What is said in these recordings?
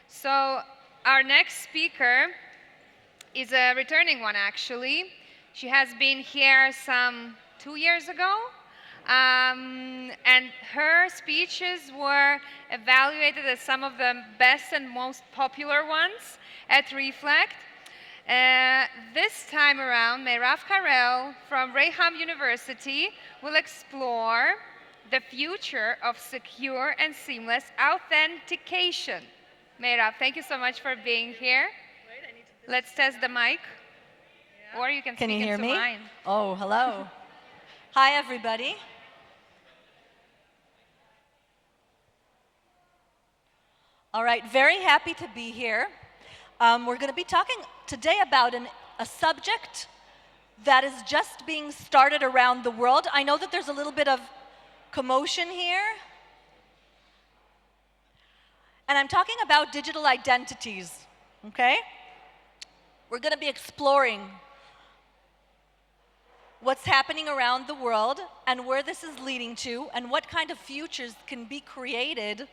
So our next speaker is a returning one, actually. She has been here some 2 years ago, and her speeches were evaluated as some of the best and most popular ones at Reflect. This time around, Meirav Harel from Reham University will explore the future of secure and seamless authentication. Meirav, thank you so much for being here. Let's test the mic, or you can Can speak you hear into me? mine. Oh, hello. Hi, everybody. All right, very happy to be here. We're going to be talking today about a subject that is just being started around the world. I know that there's a little bit of commotion here. And I'm talking about digital identities, okay? We're going to be exploring what's happening around the world and where this is leading to and what kind of futures can be created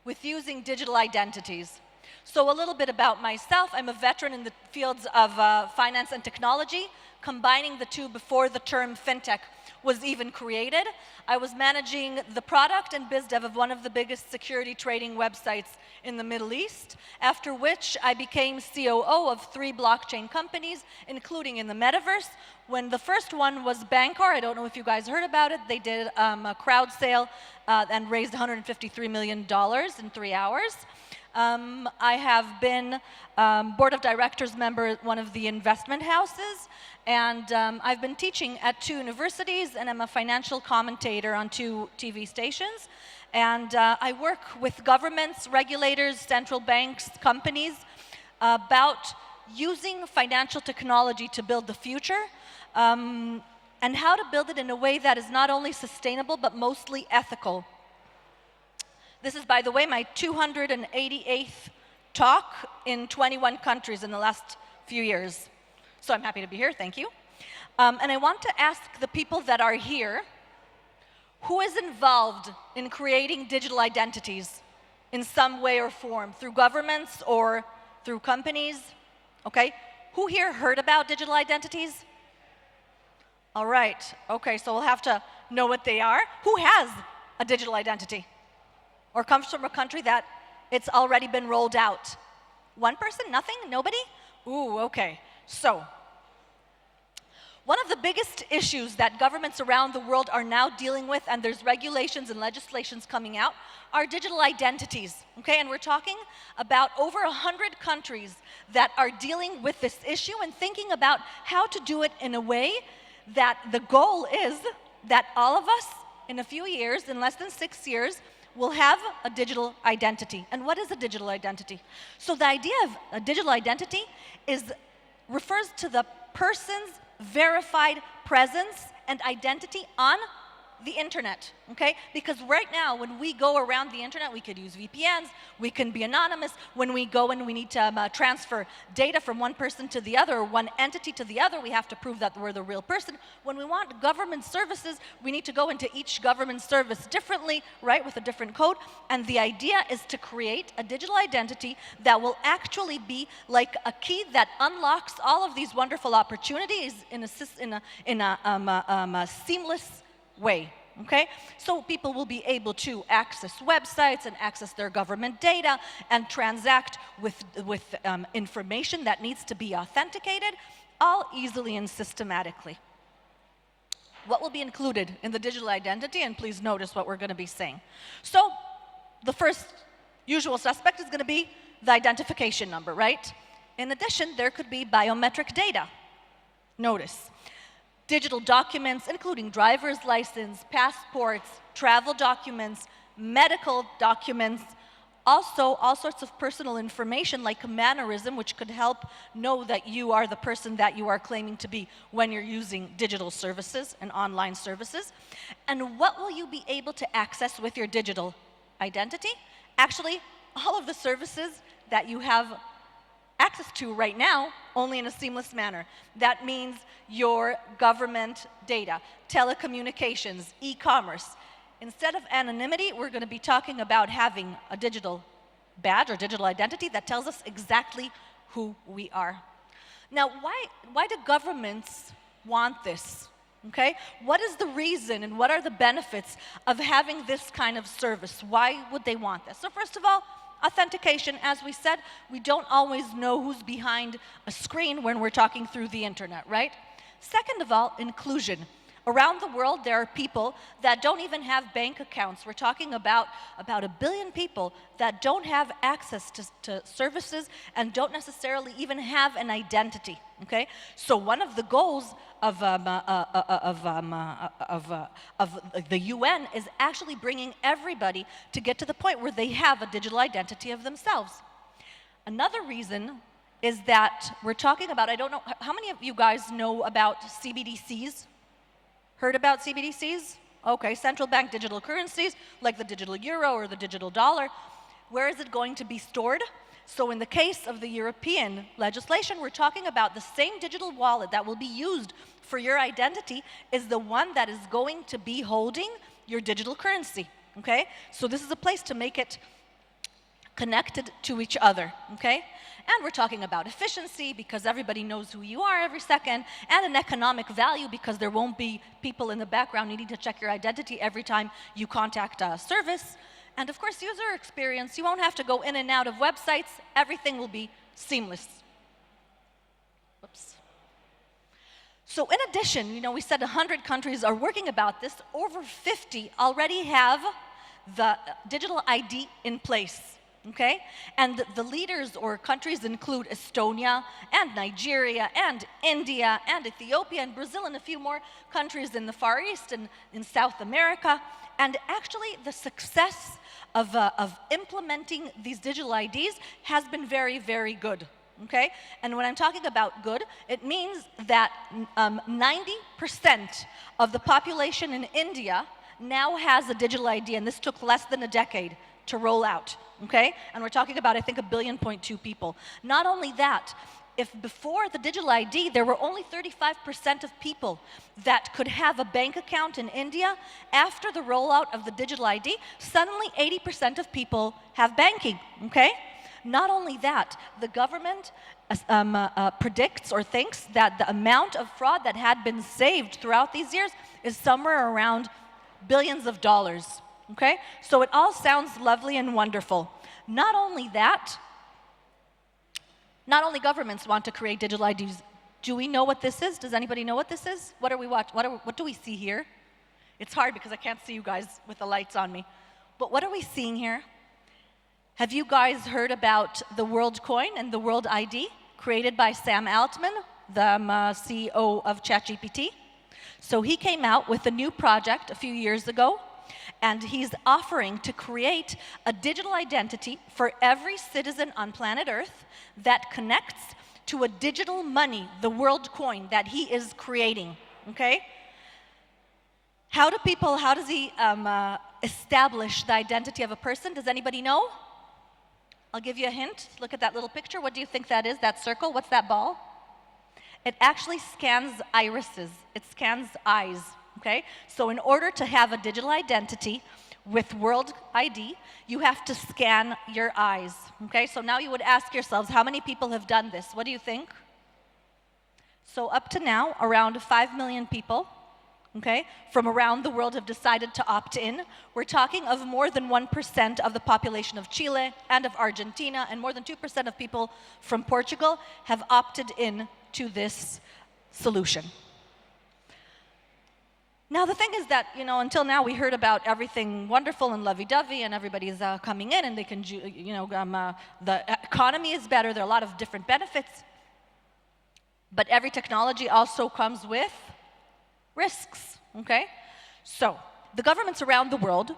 with using digital identities. So a little bit about myself. I'm a veteran in the fields of finance and technology, combining the two before the term fintech was even created. I was managing the product and biz dev of one of the biggest security trading websites in the Middle East, after which I became COO of 3 blockchain companies, including in the metaverse. When the first one was Bancor, I don't know if you guys heard about it, they did a crowd sale and raised $153 million in 3 hours. I have been board of directors member at one of the investment houses, and I've been teaching at 2 universities, and I'm a financial commentator on 2 TV stations. And I work with governments, regulators, central banks, companies about using financial technology to build the future, and how to build it in a way that is not only sustainable but mostly ethical. This is, by the way, my 288th talk in 21 countries in the last few years. So I'm happy to be here, thank you. And I want to ask the people that are here, who is involved in creating digital identities in some way or form, through governments or through companies? Okay, who here heard about digital identities? All right, okay, so we'll have to know what they are. Who has a digital identity? Or comes from a country that it's already been rolled out? One person? Nothing? Nobody? Ooh, okay. So, one of the biggest issues that governments around the world are now dealing with, and there's regulations and legislations coming out, are digital identities, okay? And we're talking about over 100 countries that are dealing with this issue and thinking about how to do it in a way that the goal is that all of us, in a few years, in less than 6 years, will have a digital identity. And what is a digital identity? So the idea of a digital identity refers to the person's verified presence and identity on the internet, okay? Because right now, when we go around the internet, we could use VPNs, we can be anonymous. When we go and we need to transfer data from one person to the other, or one entity to the other, we have to prove that we're the real person. When we want government services, we need to go into each government service differently, right, with a different code. And the idea is to create a digital identity that will actually be like a key that unlocks all of these wonderful opportunities in a seamless way, okay? So people will be able to access websites and access their government data and transact with information that needs to be authenticated, all easily and systematically. What will be included in the digital identity? And please notice what we're going to be saying. So the first usual suspect is going to be the identification number, right? In addition, there could be biometric data. Notice. Digital documents, including driver's license, passports, travel documents, medical documents, also all sorts of personal information like a mannerism, which could help know that you are the person that you are claiming to be when you're using digital services and online services. And what will you be able to access with your digital identity? Actually, all of the services that you have access to right now, only in a seamless manner. That means your government data, telecommunications, e-commerce. Instead of anonymity, we're going to be talking about having a digital badge or digital identity that tells us exactly who we are. Now, why do governments want this? Okay? What is the reason and what are the benefits of having this kind of service? Why would they want this? So first of all, authentication. As we said, we don't always know who's behind a screen when we're talking through the internet, right? Second of all, inclusion. Around the world, there are people that don't even have bank accounts. We're talking about 1 billion people that don't have access to services and don't necessarily even have an identity, okay? So one of the goals of the UN is actually bringing everybody to get to the point where they have a digital identity of themselves. Another reason is that we're talking about, I don't know, how many of you guys know about CBDCs? Heard about CBDCs? Okay, central bank digital currencies, like the digital euro or the digital dollar. Where is it going to be stored? So in the case of the European legislation, we're talking about the same digital wallet that will be used for your identity is the one that is going to be holding your digital currency, okay? So this is a place to make it connected to each other, okay? And we're talking about efficiency because everybody knows who you are every second, and an economic value because there won't be people in the background needing to check your identity every time you contact a service. And of course, user experience. You won't have to go in and out of websites. Everything will be seamless. Whoops. So in addition, you know, we said 100 countries are working about this. Over 50 already have the digital ID in place. Okay? And the leaders or countries include Estonia and Nigeria and India and Ethiopia and Brazil and a few more countries in the Far East and in South America. And actually the success of implementing these digital IDs has been very, very good. Okay? And when I'm talking about good, it means that 90% of the population in India now has a digital ID, and this took less than a decade to roll out, okay? And we're talking about, I think, 1.2 billion people. Not only that, if before the digital ID, there were only 35% of people that could have a bank account in India, after the rollout of the digital ID, suddenly 80% of people have banking, okay? Not only that, the government predicts or thinks that the amount of fraud that had been saved throughout these years is somewhere around billions of dollars. Okay? So it all sounds lovely and wonderful. Not only that, not only governments want to create digital IDs. Do we know what this is? Does anybody know what this is? What do we see here? It's hard because I can't see you guys with the lights on me. But what are we seeing here? Have you guys heard about the World Coin and the World ID created by Sam Altman, the CEO of ChatGPT? So he came out with a new project a few years ago, and he's offering to create a digital identity for every citizen on planet Earth that connects to a digital money, the world coin that he is creating, okay? How does he establish the identity of a person? Does anybody know? I'll give you a hint. Look at that little picture. What do you think that is, that circle? What's that ball? It actually scans irises. It scans eyes. Okay? So in order to have a digital identity with World ID, you have to scan your eyes. Okay? So now you would ask yourselves, how many people have done this? What do you think? So up to now, around 5 million people, okay, from around the world have decided to opt in. We're talking of more than 1% of the population of Chile and of Argentina, and more than 2% of people from Portugal have opted in to this solution. Now, the thing is that, you know, until now we heard about everything wonderful and lovey-dovey and everybody's coming in and they can, you know, the economy is better, there are a lot of different benefits. But every technology also comes with risks, okay? So, the governments around the world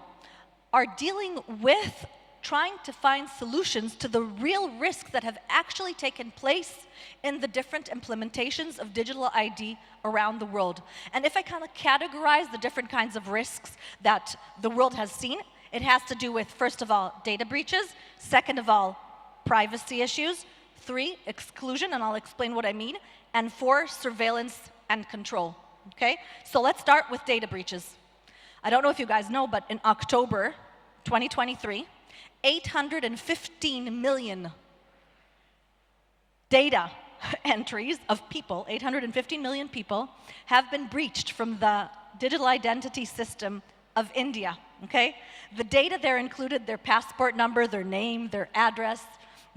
are dealing with trying to find solutions to the real risks that have actually taken place in the different implementations of digital ID around the world. And if I kind of categorize the different kinds of risks that the world has seen, it has to do with, first of all, data breaches, second of all, privacy issues, 3, exclusion, and I'll explain what I mean, and 4, surveillance and control, okay? So let's start with data breaches. I don't know if you guys know, but in October 2023, 815 million data entries of people, 815 million people, have been breached from the digital identity system of India, okay? The data there included their passport number, their name, their address,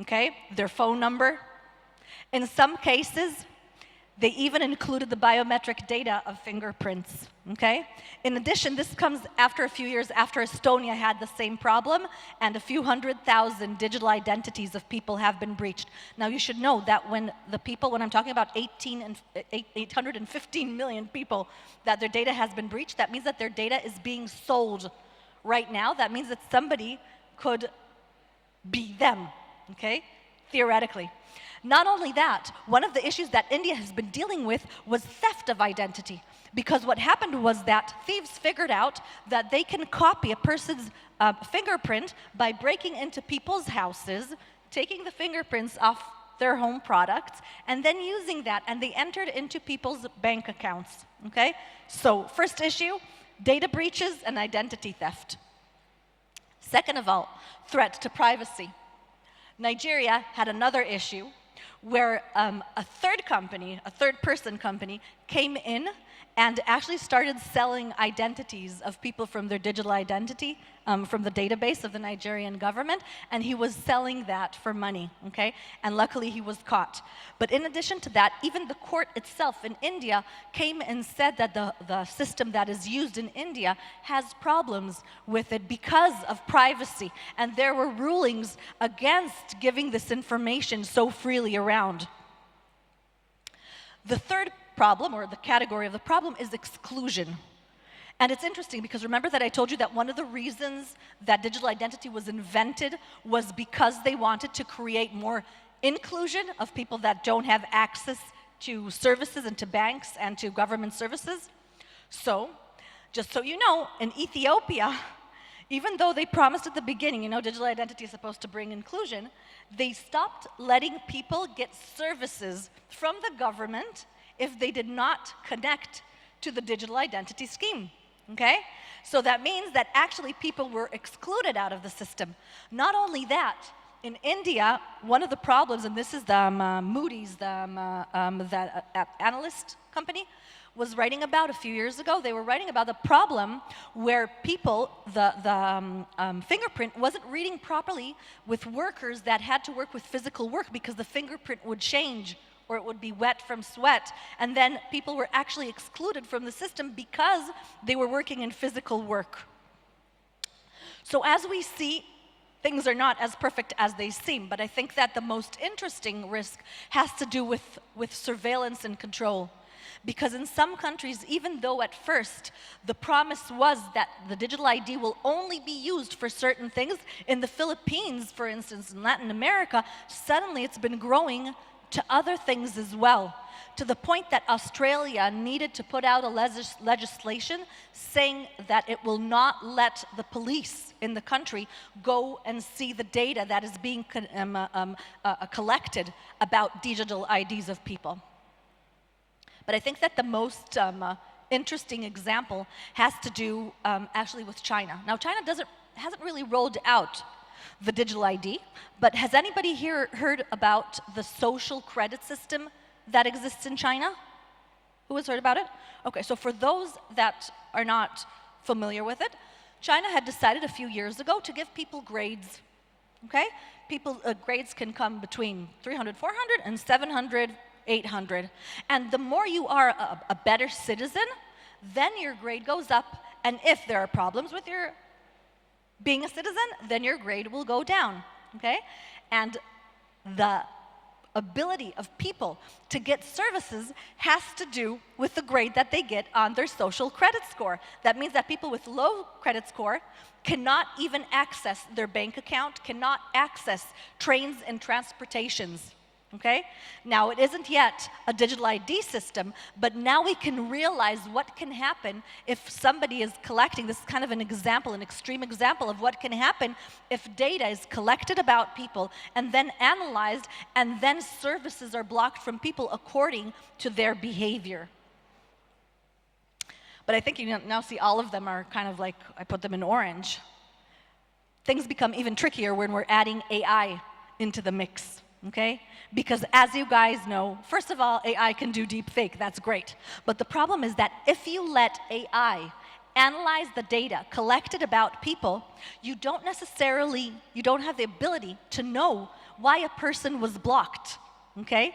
okay? Their phone number. In some cases, they even included the biometric data of fingerprints, okay? In addition, this comes after a few years after Estonia had the same problem, and a few 100,000 digital identities of people have been breached. Now, you should know that when I'm talking about 815 million people, that their data has been breached, that means that their data is being sold right now. That means that somebody could be them, okay? Theoretically. Not only that, one of the issues that India has been dealing with was theft of identity. Because what happened was that thieves figured out that they can copy a person's fingerprint by breaking into people's houses, taking the fingerprints off their home products, and then using that, and they entered into people's bank accounts, okay? So, first issue, data breaches and identity theft. Second of all, threat to privacy. Nigeria had another issue where a third-person company came in and actually started selling identities of people from their digital identity, from the database of the Nigerian government, and he was selling that for money, okay? And luckily he was caught. But in addition to that, even the court itself in India came and said that the system that is used in India has problems with it because of privacy, and there were rulings against giving this information so freely around. The third problem, or the category of the problem, is exclusion. And it's interesting because remember that I told you that one of the reasons that digital identity was invented was because they wanted to create more inclusion of people that don't have access to services and to banks and to government services. So, just so you know, in Ethiopia, even though they promised at the beginning, digital identity is supposed to bring inclusion, they stopped letting people get services from the government if they did not connect to the digital identity scheme, okay? So that means that actually people were excluded out of the system. Not only that, in India, one of the problems, and this is the Moody's, the analyst company, was writing about a few years ago. They were writing about the problem where people, the fingerprint wasn't reading properly with workers that had to work with physical work because the fingerprint would change or it would be wet from sweat. And then people were actually excluded from the system because they were working in physical work. So as we see, things are not as perfect as they seem, but I think that the most interesting risk has to do with surveillance and control. Because in some countries, even though at first the promise was that the digital ID will only be used for certain things, in the Philippines, for instance, in Latin America, suddenly it's been growing to other things as well, to the point that Australia needed to put out a legislation saying that it will not let the police in the country go and see the data that is being collected about digital IDs of people. But I think that the most interesting example has to do actually with China. Now, China hasn't really rolled out the digital ID, but has anybody here heard about the social credit system that exists in China? Who has heard about it? Okay, so for those that are not familiar with it, China had decided a few years ago to give people grades, okay? Grades can come between 300, 400, and 700, 800. And the more you are a better citizen, then your grade goes up, and if there are problems with your being a citizen, then your grade will go down, okay? And the ability of people to get services has to do with the grade that they get on their social credit score. That means that people with low credit score cannot even access their bank account, cannot access trains and transportations. Okay? Now, it isn't yet a digital ID system, but now we can realize what can happen if somebody is collecting. This is kind of an example, an extreme example of what can happen if data is collected about people and then analyzed, and then services are blocked from people according to their behavior. But I think you now see all of them are kind of like, I put them in orange. things become even trickier when we're adding AI into the mix, okay? Because as you guys know, first of all, AI can do deep fake, that's great. But the problem is that if you let AI analyze the data collected about people, you don't have the ability to know why a person was blocked, okay?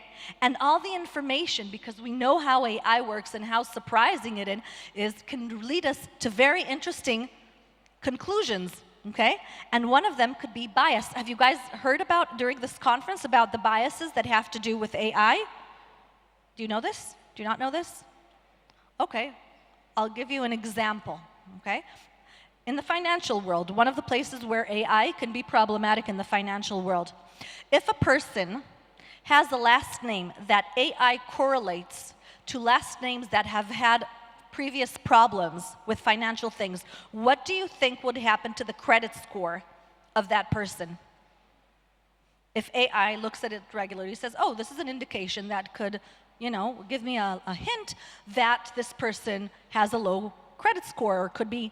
And all the information, because we know how AI works and how surprising it is, can lead us to very interesting conclusions, okay? And one of them could be bias. Have you guys heard about, during this conference, about the biases that have to do with AI? Do you know this? Do you not know this? Okay, I'll give you an example, okay? In the financial world, one of the places where AI can be problematic in the financial world, if a person has a last name that AI correlates to last names that have had previous problems with financial things, what do you think would happen to the credit score of that person? If AI looks at it regularly, says, oh, this is an indication that could, give me a hint that this person has a low credit score or could be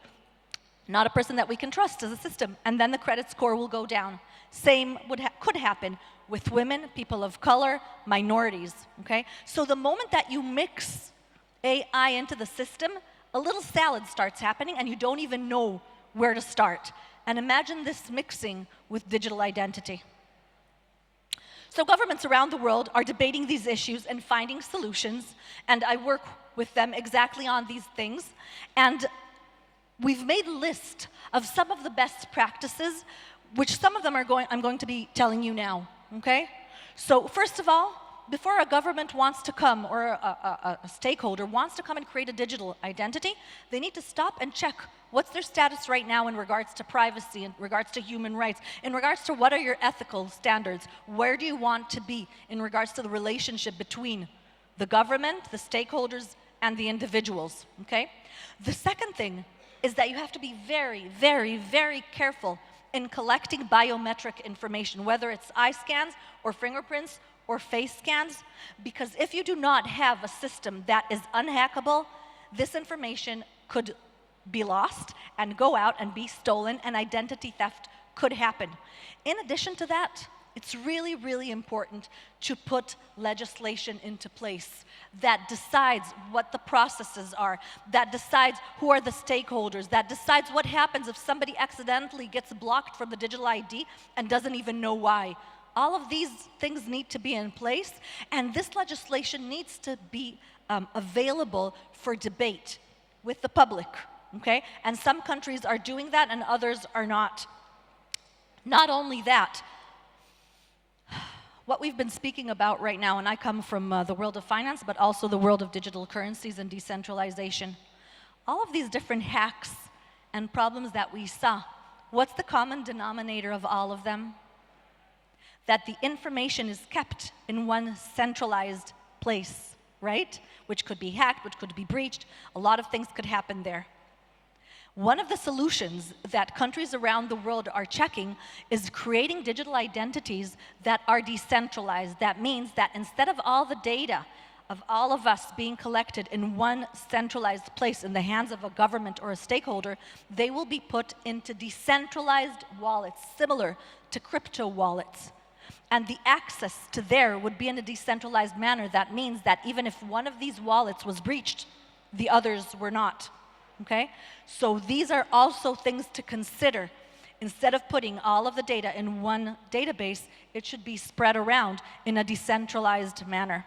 not a person that we can trust as a system, and then the credit score will go down. Same could happen with women, people of color, minorities, okay? So the moment that you mix AI into the system, a little salad starts happening and you don't even know where to start. And imagine this mixing with digital identity. So governments around the world are debating these issues and finding solutions, and I work with them exactly on these things. And we've made a list of some of the best practices, which some of them I'm going to be telling you now, okay? So first of all, before a government wants to come, or a stakeholder wants to come and create a digital identity, they need to stop and check what's their status right now in regards to privacy, in regards to human rights, in regards to what are your ethical standards, where do you want to be in regards to the relationship between the government, the stakeholders, and the individuals, okay? The second thing is that you have to be very, very, very careful in collecting biometric information, whether it's eye scans or fingerprints or face scans, because if you do not have a system that is unhackable, this information could be lost and go out and be stolen, and identity theft could happen. In addition to that, it's really, really important to put legislation into place that decides what the processes are, that decides who are the stakeholders, that decides what happens if somebody accidentally gets blocked from the digital ID and doesn't even know why. All of these things need to be in place, and this legislation needs to be available for debate with the public, okay? And some countries are doing that and others are not. Not only that, what we've been speaking about right now, and I come from the world of finance, but also the world of digital currencies and decentralization. All of these different hacks and problems that we saw, what's the common denominator of all of them? That the information is kept in one centralized place, right? Which could be hacked, which could be breached. A lot of things could happen there. One of the solutions that countries around the world are checking is creating digital identities that are decentralized. That means that instead of all the data of all of us being collected in one centralized place in the hands of a government or a stakeholder, they will be put into decentralized wallets, similar to crypto wallets. And the access to there would be in a decentralized manner. That means that even if one of these wallets was breached, the others were not. Okay? So these are also things to consider. Instead of putting all of the data in one database, it should be spread around in a decentralized manner.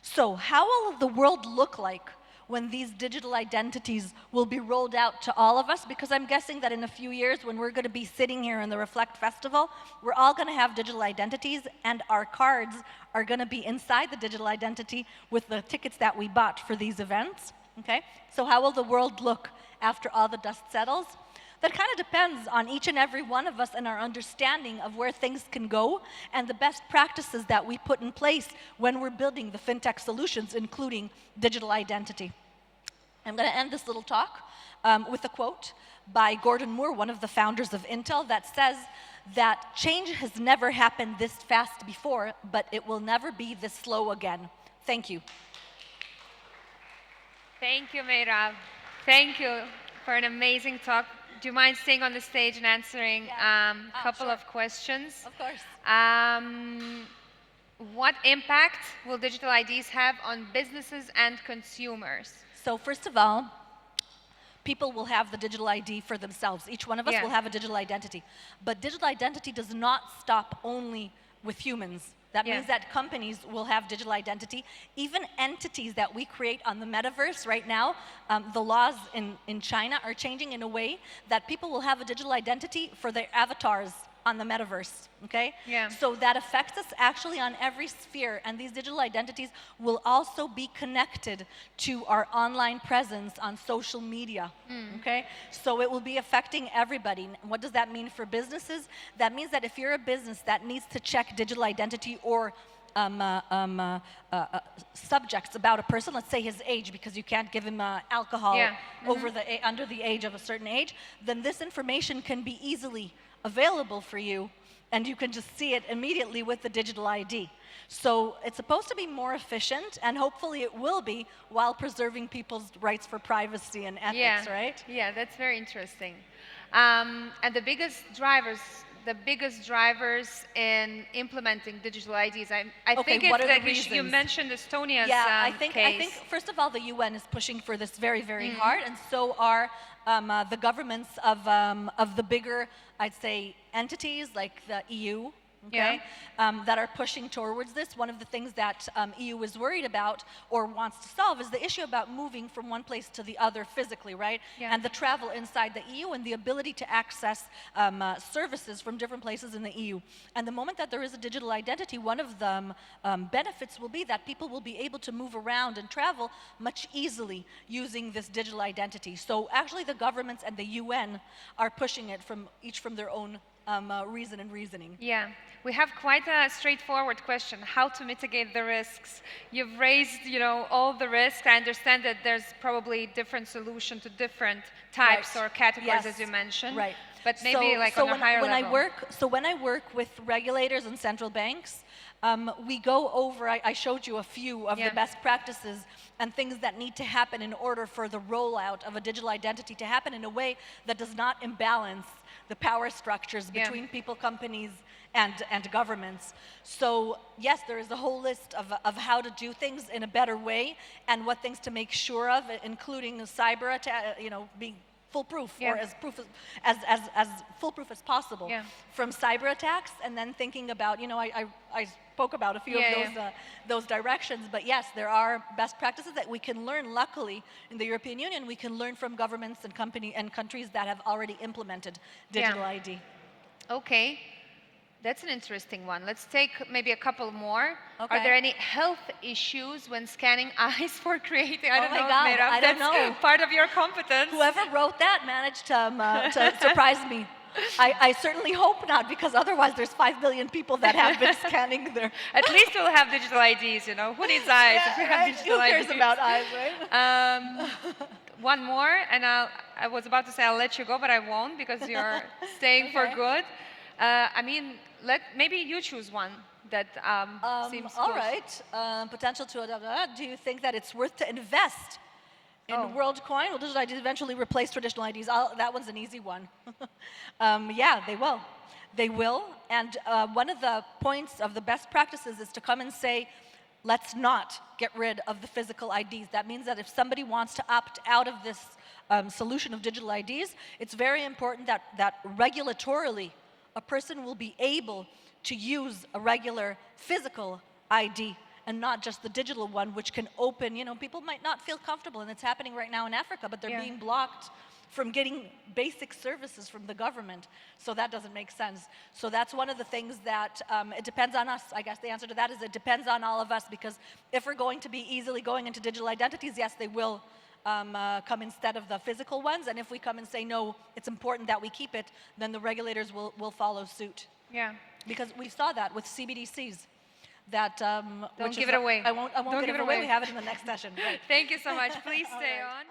So how will the world look like when these digital identities will be rolled out to all of us? Because I'm guessing that in a few years, when we're going to be sitting here in the Reflect Festival, we're all going to have digital identities, and our cards are going to be inside the digital identity with the tickets that we bought for these events. Okay? So how will the world look after all the dust settles? That kind of depends on each and every one of us and our understanding of where things can go and the best practices that we put in place when we're building the fintech solutions, including digital identity. I'm going to end this little talk with a quote by Gordon Moore, one of the founders of Intel, that says that change has never happened this fast before, but it will never be this slow again. Thank you. Thank you, Meirav. Thank you for an amazing talk. do you mind staying on the stage and answering a couple sure. of questions? Of course. What impact will digital IDs have on businesses and consumers? So first of all, people will have the digital ID for themselves. Each one of us will have a digital identity. But digital identity does not stop only with humans. That means that companies will have digital identity. Even entities that we create on the metaverse right now, the laws in China are changing in a way that people will have a digital identity for their avatars on the metaverse, okay? Yeah. So that affects us actually on every sphere, and these digital identities will also be connected to our online presence on social media, okay? So it will be affecting everybody. What does that mean for businesses? That means that if you're a business that needs to check digital identity or subjects about a person, let's say his age, because you can't give him alcohol under the age of a certain age, then this information can be easily available for you, and you can just see it immediately with the digital ID. So it's supposed to be more efficient, and hopefully it will be, while preserving people's rights for privacy and ethics, right? Yeah, that's very interesting. And the biggest drivers in implementing digital IDs, I think it's like you mentioned Estonia's I think first of all, the UN is pushing for this very, very hard, and so are the governments of the bigger, I'd say, entities like the EU, okay, that are pushing towards this. One of the things that EU is worried about or wants to solve is the issue about moving from one place to the other physically, right? And the travel inside the EU and the ability to access services from different places in the EU. And the moment that there is a digital identity, one of the benefits will be that people will be able to move around and travel much easily using this digital identity. So actually the governments and the UN are pushing it each from their own reason and reasoning. Yeah, we have quite a straightforward question: how to mitigate the risks. You've raised, all the risks. I understand that there's probably different solution to different types or categories, as you mentioned. Right. But maybe on a higher level. When I work with regulators and central banks, we go over, I showed you a few of the best practices and things that need to happen in order for the rollout of a digital identity to happen in a way that does not imbalance the power structures between people, companies, and governments. So yes, there is a whole list of how to do things in a better way and what things to make sure of, including cyber attack, being foolproof or as foolproof as possible from cyber attacks, and then thinking about, I spoke about a few of those directions, but yes, there are best practices that we can learn. Luckily, in the European Union, we can learn from governments and countries that have already implemented digital ID. Okay. That's an interesting one. Let's take maybe a couple more. Okay. Are there any health issues when scanning eyes for creating? I don't know, God, Meirav, I don't know. Part of your competence. Whoever wrote that managed to surprise me. I certainly hope not, because otherwise there's 5 billion people that have been scanning their... At least we'll have digital IDs, Who needs eyes if we have digital IDs? Who cares about eyes, right? One more, and I was about to say I'll let you go, but I won't, because you're staying for good. Maybe you choose one that seems all close. right. Potential to adopt. Do you think that it's worth to invest in WorldCoin? Will digital IDs eventually replace traditional IDs? That one's an easy one. Yeah, they will. They will. And one of the points of the best practices is to come and say, let's not get rid of the physical IDs. That means that if somebody wants to opt out of this solution of digital IDs, it's very important that regulatorily a person will be able to use a regular physical ID and not just the digital one, which can open, people might not feel comfortable, and it's happening right now in Africa, but they're being blocked from getting basic services from the government. So that doesn't make sense. So that's one of the things that it depends on us. I guess the answer to that is it depends on all of us, because if we're going to be easily going into digital identities, yes, they will come instead of the physical ones. And if we come and say, no, it's important that we keep it, then the regulators will follow suit. Yeah. Because we saw that with CBDCs. That, Don't give it away. I won't give it away. We have it in the next session. Right. Thank you so much. Please stay on.